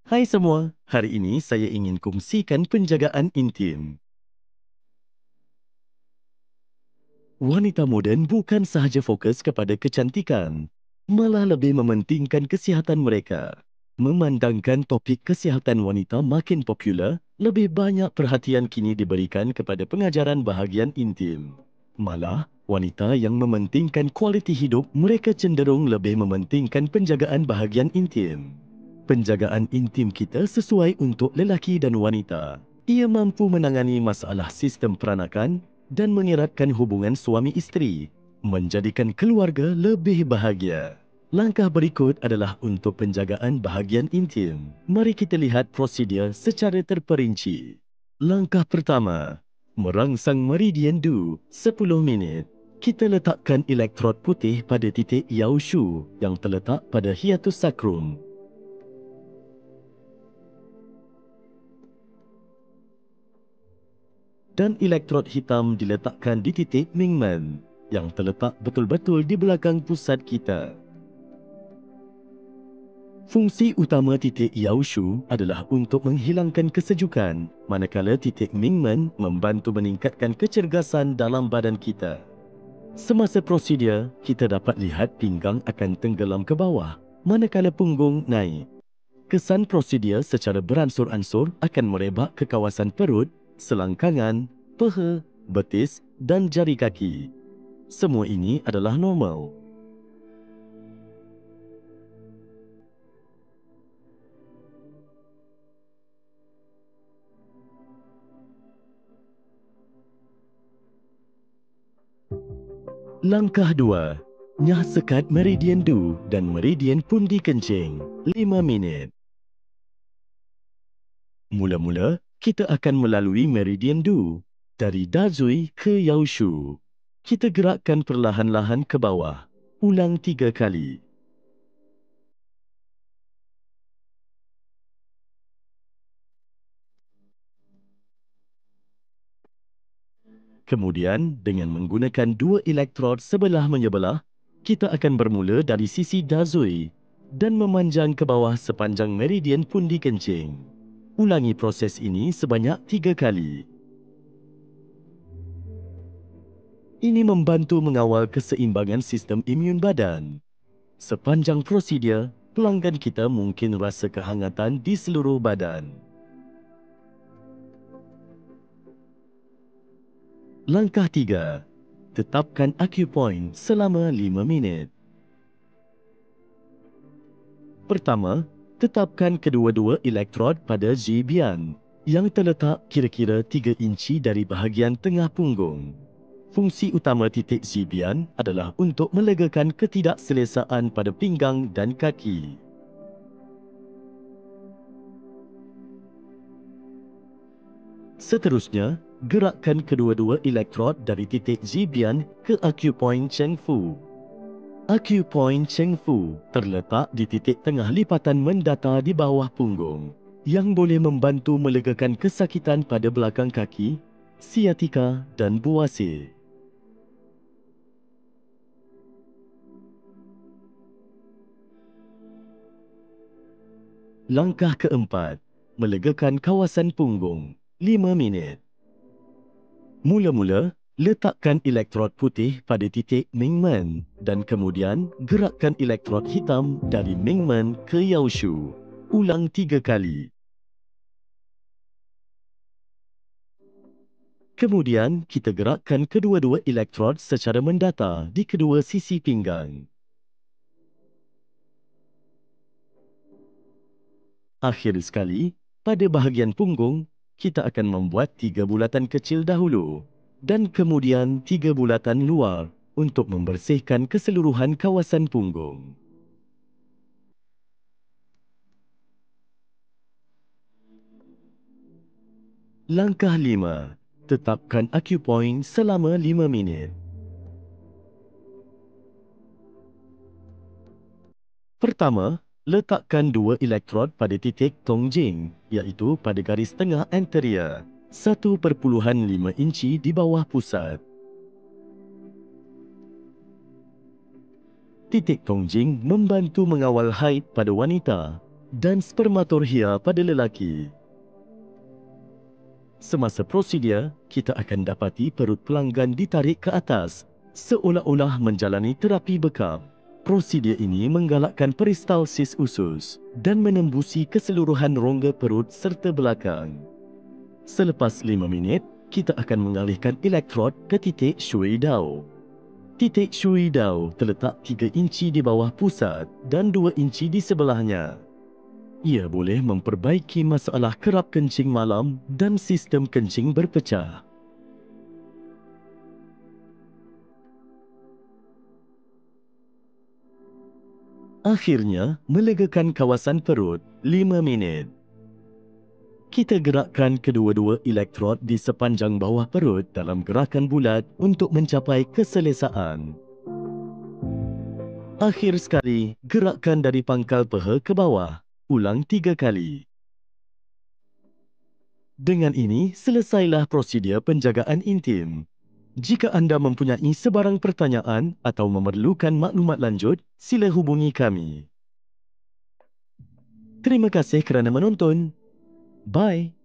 Hai semua, hari ini saya ingin kongsikan penjagaan intim. Wanita moden bukan sahaja fokus kepada kecantikan, malah lebih mementingkan kesihatan mereka. Memandangkan topik kesihatan wanita makin popular, lebih banyak perhatian kini diberikan kepada pengajaran bahagian intim. Malah, wanita yang mementingkan kualiti hidup, mereka cenderung lebih mementingkan penjagaan bahagian intim. Penjagaan intim kita sesuai untuk lelaki dan wanita. Ia mampu menangani masalah sistem peranakan dan mengeratkan hubungan suami isteri, menjadikan keluarga lebih bahagia. Langkah berikut adalah untuk penjagaan bahagian intim. Mari kita lihat prosedur secara terperinci. Langkah pertama, merangsang meridian Du 10 minit. Kita letakkan elektrod putih pada titik Yaoshu yang terletak pada hiatus sakrum. Dan elektrod hitam diletakkan di titik Mingmen yang terletak betul-betul di belakang pusat kita. Fungsi utama titik Yaoshu adalah untuk menghilangkan kesejukan, manakala titik Mingmen membantu meningkatkan kecergasan dalam badan kita. Semasa prosedur, kita dapat lihat pinggang akan tenggelam ke bawah, manakala punggung naik. Kesan prosedur secara beransur-ansur akan merebak ke kawasan perut, selangkangan, peha, betis dan jari kaki. Semua ini adalah normal. Langkah 2. Nyah sekat meridian Du dan meridian pundi kencing 5 minit. Mula-mula, kita akan melalui meridian Du dari Dazui ke Yaoshu. Kita gerakkan perlahan-lahan ke bawah. Ulang 3 kali. Kemudian, dengan menggunakan dua elektrod sebelah menyebelah, kita akan bermula dari sisi Dazui dan memanjang ke bawah sepanjang meridian pundi kencing. Ulangi proses ini sebanyak 3 kali. Ini membantu mengawal keseimbangan sistem imun badan. Sepanjang prosedur, pelanggan kita mungkin rasa kehangatan di seluruh badan. Langkah 3. Tetapkan acupoint selama 5 minit. Pertama, tetapkan kedua-dua elektrod pada Zibian yang terletak kira-kira 3 inci dari bahagian tengah punggung. Fungsi utama titik Zibian adalah untuk melegakan ketidakselesaan pada pinggang dan kaki. Seterusnya, gerakkan kedua-dua elektrod dari titik Zibian ke acupoint Chengfu. Acupoint Chengfu terletak di titik tengah lipatan mendata di bawah punggung yang boleh membantu melegakan kesakitan pada belakang kaki, siatika dan buasir. Langkah keempat, melegakan kawasan punggung 5 minit. Mula-mula, letakkan elektrod putih pada titik Mingmen dan kemudian gerakkan elektrod hitam dari Mingmen ke Yaoshu. Ulang 3 kali. Kemudian, kita gerakkan kedua-dua elektrod secara mendata di kedua sisi pinggang. Akhir sekali, pada bahagian punggung, kita akan membuat 3 bulatan kecil dahulu dan kemudian 3 bulatan luar untuk membersihkan keseluruhan kawasan punggung. Langkah 5. Tetapkan acupoint selama 5 minit. Pertama, letakkan dua elektrod pada titik Tongjing, iaitu pada garis tengah anterior, 1.5 inci di bawah pusat. Titik Tongjing membantu mengawal haid pada wanita dan spermatorhia pada lelaki. Semasa prosedur, kita akan dapati perut pelanggan ditarik ke atas, seolah-olah menjalani terapi bekam. Prosedur ini menggalakkan peristalsis usus dan menembusi keseluruhan rongga perut serta belakang. Selepas 5 minit, kita akan mengalihkan elektrod ke titik Shui Dao. Titik Shui Dao terletak 3 inci di bawah pusat dan 2 inci di sebelahnya. Ia boleh memperbaiki masalah kerap kencing malam dan sistem kencing berpecah. Akhirnya, melegakan kawasan perut 5 minit. Kita gerakkan kedua-dua elektrod di sepanjang bawah perut dalam gerakan bulat untuk mencapai keselesaan. Akhir sekali, gerakkan dari pangkal peha ke bawah. Ulang 3 kali. Dengan ini, selesailah prosedur penjagaan intim. Jika anda mempunyai sebarang pertanyaan atau memerlukan maklumat lanjut, sila hubungi kami. Terima kasih kerana menonton. Bye.